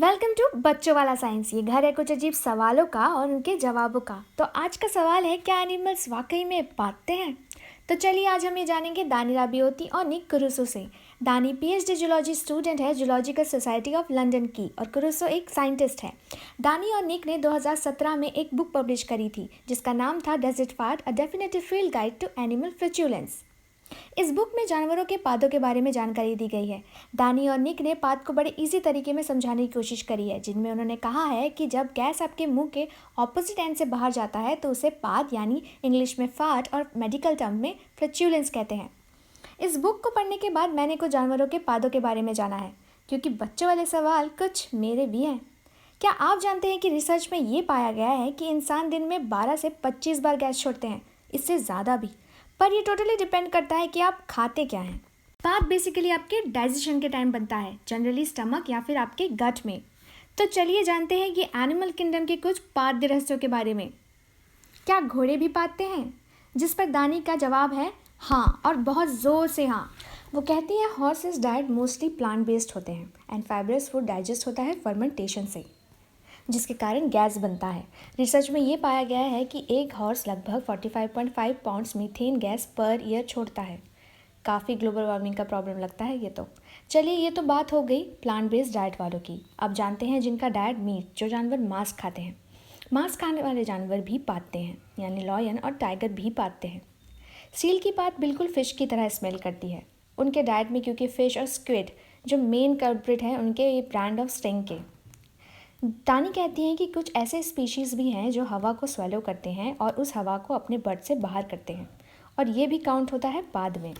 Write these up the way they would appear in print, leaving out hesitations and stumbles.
Welcome to बच्चों वाला science. ये घर है कुछ अजीब सवालों का और उनके जवाबों का। तो आज का सवाल है, क्या एनिमल्स वाकई में बातते हैं? तो चलिए आज हम ये जानेंगे दानी राबियोती और निक कुरुसो से। दानी पीएचडी जूलॉजी स्टूडेंट है जूलॉजिकल सोसाइटी ऑफ लंदन की और कुरुसो एक साइंटिस्ट है। दानी और निक ने 2017 में एक बुक पब्लिश करी थी जिसका नाम था does it fart, a definitive field guide to animal flatulence. इस बुक में जानवरों के पादों के बारे में जानकारी दी गई है। दानी और निक ने पाद को बड़े इजी तरीके में समझाने की कोशिश करी है, जिनमें उन्होंने कहा है कि जब गैस आपके मुंह के ऑपोजिट एंड से बाहर जाता है तो उसे पाद यानी इंग्लिश में फार्ट और मेडिकल टर्म में फ्लैचुलेंस कहते हैं। इस बुक को पढ़ने के बाद मैंने कुछ जानवरों के पादों के बारे में जाना है, क्योंकि बच्चों वाले सवाल कुछ मेरे भी हैं। क्या आप जानते हैं कि रिसर्च में ये पाया गया है कि इंसान दिन में 12 से 25 बार गैस छोड़ते हैं, इससे ज़्यादा भी। पर ये टोटली डिपेंड करता है कि आप खाते क्या हैं। पाद बेसिकली आपके डाइजेशन के टाइम बनता है, जनरली स्टमक या फिर आपके गट में। तो चलिए जानते हैं कि एनिमल किंगडम के कुछ पाद्य रहस्यों के बारे में। क्या घोड़े भी पादते हैं? जिस पर दानी का जवाब है हाँ, और बहुत ज़ोर से हाँ। वो कहती है horses diet mostly plant based होते हैं एंड फाइबरस फूड डाइजेस्ट होता है फर्मेंटेशन से, जिसके कारण गैस बनता है। रिसर्च में ये पाया गया है कि एक हॉर्स लगभग 45.5 pounds methane gas per year छोड़ता है। काफ़ी ग्लोबल वार्मिंग का प्रॉब्लम लगता है ये तो। चलिए ये तो बात हो गई प्लांट बेस्ड डाइट वालों की। अब जानते हैं जिनका डाइट मीट, जो जानवर मांस खाते हैं। मांस खाने वाले जानवर भी पादते हैं, यानी लॉयन और टाइगर भी पादते हैं। सील की पात बिल्कुल फ़िश की तरह स्मेल करती है उनके डाइट में, क्योंकि फ़िश और स्क्विड जो मेन कल्प्रिट हैं उनके ये ब्रांड ऑफ स्टिंग के। दानी कहती हैं कि कुछ ऐसे स्पीशीज़ भी हैं जो हवा को स्वेलो करते हैं और उस हवा को अपने बट से बाहर करते हैं, और ये भी काउंट होता है पाद में।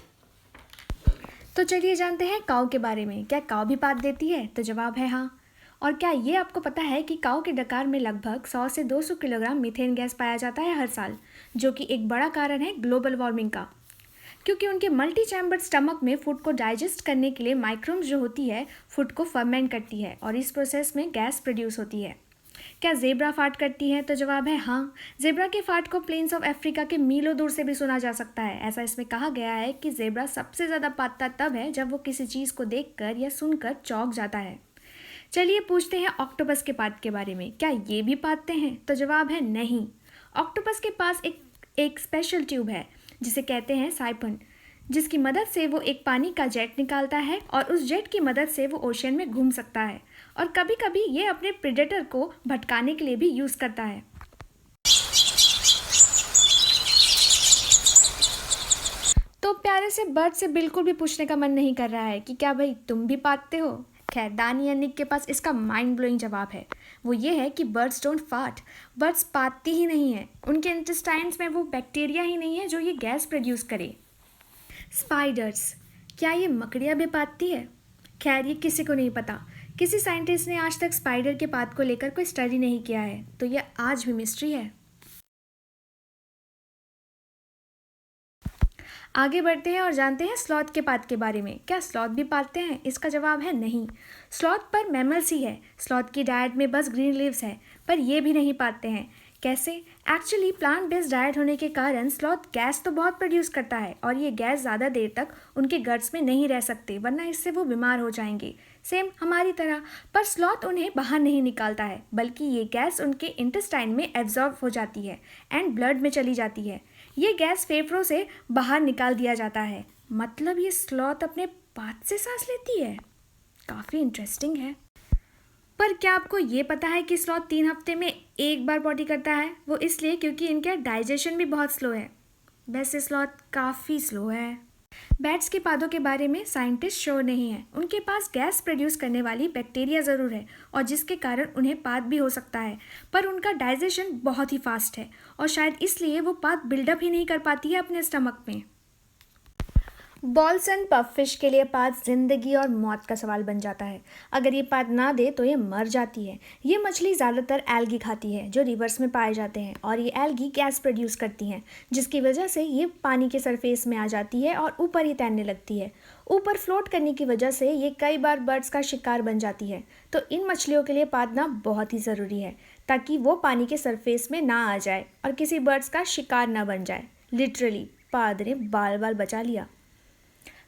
तो चलिए जानते हैं काऊ के बारे में। क्या काऊ भी पाद देती है? तो जवाब है हाँ। और क्या ये आपको पता है कि काऊ के डकार में लगभग 100 से 200 किलोग्राम मीथेन गैस पाया जाता है हर साल, जो कि एक बड़ा कारण है ग्लोबल वार्मिंग का, क्योंकि उनके मल्टी चैम्बर्ड स्टमक में फूड को डाइजेस्ट करने के लिए माइक्रोम्स जो होती है फूड को फर्मेंट करती है और इस प्रोसेस में गैस प्रोड्यूस होती है। क्या जेब्रा फाट करती है? तो जवाब है हाँ। जेब्रा के फाट को प्लेन्स ऑफ अफ्रीका के मीलों दूर से भी सुना जा सकता है। ऐसा इसमें कहा गया है कि जेब्रा सबसे ज़्यादा पादता तब है जब वो किसी चीज़ को देखकर या सुनकर चौंक जाता है। चलिए पूछते हैं ऑक्टोपस के पाद के बारे में। क्या ये भी पादते हैं? तो जवाब है नहीं। ऑक्टोपस के पास एक स्पेशल ट्यूब है जिसे कहते हैं साइफन, जिसकी मदद से वो एक पानी का जेट निकालता है और उस जेट की मदद से वो ओशन में घूम सकता है, और कभी कभी ये अपने प्रेडेटर को भटकाने के लिए भी यूज़ करता है। तो प्यारे से बर्ड से बिल्कुल भी पूछने का मन नहीं कर रहा है कि क्या भाई तुम भी पादते हो? खैर, दानी या निक के पास इसका माइंड ब्लोइंग जवाब है। वो ये है कि बर्ड्स डोंट फार्ट। बर्ड्स पादती ही नहीं है। उनके इंटेस्टाइन्स में वो बैक्टीरिया ही नहीं है जो ये गैस प्रोड्यूस करे। स्पाइडर्स, क्या ये मकड़ियाँ भी पादती है? खैर, ये किसी को नहीं पता। किसी साइंटिस्ट ने आज तक स्पाइडर के पाद को लेकर कोई स्टडी नहीं किया है, तो ये आज भी मिस्ट्री है। आगे बढ़ते हैं और जानते हैं स्लॉथ के पाद के बारे में। क्या स्लॉथ भी पादते हैं? इसका जवाब है नहीं। स्लॉथ पर मैमल्स ही है। स्लॉथ की डाइट में बस ग्रीन लीव्स है, पर ये भी नहीं पादते हैं। कैसे? एक्चुअली प्लांट बेस्ड डाइट होने के कारण स्लॉथ गैस तो बहुत प्रोड्यूस करता है, और ये गैस ज़्यादा देर तक उनके गट्स में नहीं रह सकते, वरना इससे वो बीमार हो जाएंगे, सेम हमारी तरह। पर स्लॉथ उन्हें बाहर नहीं निकालता है, बल्कि ये गैस उनके इंटेस्टाइन में एब्जॉर्ब हो जाती है एंड ब्लड में चली जाती है। ये गैस फेफड़ों से बाहर निकाल दिया जाता है। मतलब ये स्लॉथ अपने पाद से सांस लेती है। काफ़ी इंटरेस्टिंग है। पर क्या आपको ये पता है कि स्लॉथ 3 हफ्ते में एक बार पॉटी करता है? वो इसलिए क्योंकि इनका डाइजेशन भी बहुत स्लो है। वैसे स्लॉथ काफ़ी स्लो है। बैट्स के पादों के बारे में साइंटिस्ट श्योर नहीं है। उनके पास गैस प्रोड्यूस करने वाली बैक्टीरिया ज़रूर है, और जिसके कारण उन्हें पाद भी हो सकता है, पर उनका डाइजेशन बहुत ही फास्ट है, और शायद इसलिए वो पाद बिल्डअप ही नहीं कर पाती है अपने स्टमक में। बॉल्स एंड पफिश के लिए पाद जिंदगी और मौत का सवाल बन जाता है। अगर ये पाद ना दे तो ये मर जाती है। ये मछली ज़्यादातर एल्गी खाती है जो रिवर्स में पाए जाते हैं, और ये एल्गी गैस प्रोड्यूस करती हैं, जिसकी वजह से ये पानी के सरफेस में आ जाती है और ऊपर ही तैरने लगती है। ऊपर फ्लोट करने की वजह से ये कई बार बर्ड्स का शिकार बन जाती है। तो इन मछलियों के लिए पादना बहुत ही ज़रूरी है, ताकि वो पानी के सरफेस में ना आ जाए और किसी बर्ड्स का शिकार ना बन जाए। लिटरली पाद ने बाल बाल बचा लिया।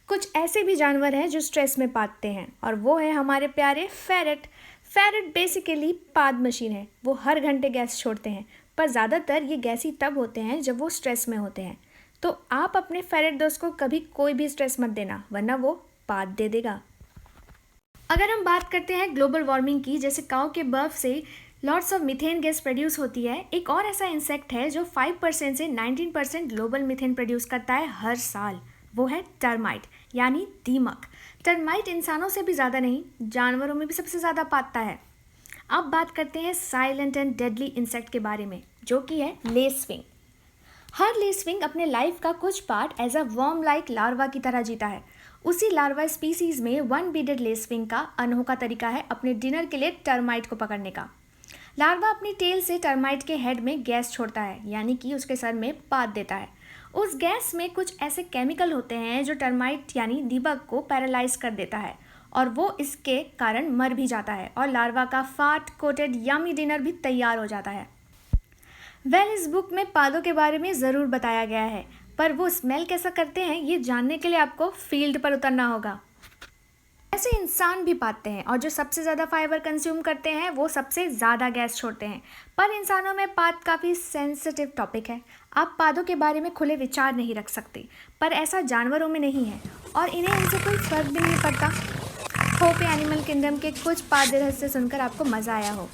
कुछ ऐसे भी जानवर हैं जो स्ट्रेस में पादते हैं, और वो है हमारे प्यारे फेरट। फेरेट बेसिकली पाद मशीन है। वो हर घंटे गैस छोड़ते हैं, पर ज़्यादातर ये गैसी तब होते हैं जब वो स्ट्रेस में होते हैं। तो आप अपने फेरेट दोस्त को कभी कोई भी स्ट्रेस मत देना, वरना वो पाद दे देगा। अगर हम बात करते हैं ग्लोबल वार्मिंग की, जैसे काऊ के बर्फ से lots of methane gas produce होती है। एक और ऐसा इंसेक्ट है जो 5% से 19% ग्लोबल मीथेन प्रोड्यूस करता है हर साल। वो है टर्माइट, यानी दीमक। टर्माइट इंसानों से भी ज़्यादा नहीं, जानवरों में भी सबसे ज़्यादा पाता है। अब बात करते हैं साइलेंट एंड डेडली इंसेक्ट के बारे में, जो कि है लेसविंग। हर लेसविंग अपने लाइफ का कुछ part as a worm like larva की तरह जीता है। उसी लार्वा स्पीसीज में वन बीडेड लेसविंग का अनोखा तरीका है अपने डिनर के लिए टर्माइट को पकड़ने का। लार्वा अपनी टेल से टर्माइट के हेड में गैस छोड़ता है, यानी कि उसके सर में पाद देता है। उस गैस में कुछ ऐसे केमिकल होते हैं जो टर्माइट यानी दीमक को पैरालाइज कर देता है और वो इसके कारण मर भी जाता है और लार्वा का फाट कोटेड यमी डिनर भी तैयार हो जाता है। इस बुक में पादों के बारे में ज़रूर बताया गया है, पर वो स्मेल कैसा करते हैं ये जानने के लिए आपको फील्ड पर उतरना होगा। ऐसे इंसान भी पाते हैं और जो सबसे ज़्यादा फाइबर कंज्यूम करते हैं वो सबसे ज़्यादा गैस छोड़ते हैं। पर इंसानों में पाद काफ़ी सेंसिटिव टॉपिक है। आप पादों के बारे में खुले विचार नहीं रख सकते, पर ऐसा जानवरों में नहीं है और इन्हें इनसे कोई फर्क भी नहीं पड़ता। होप एनिमल किंगडम के कुछ पाद रहस्य सुनकर आपको मज़ा आया हो।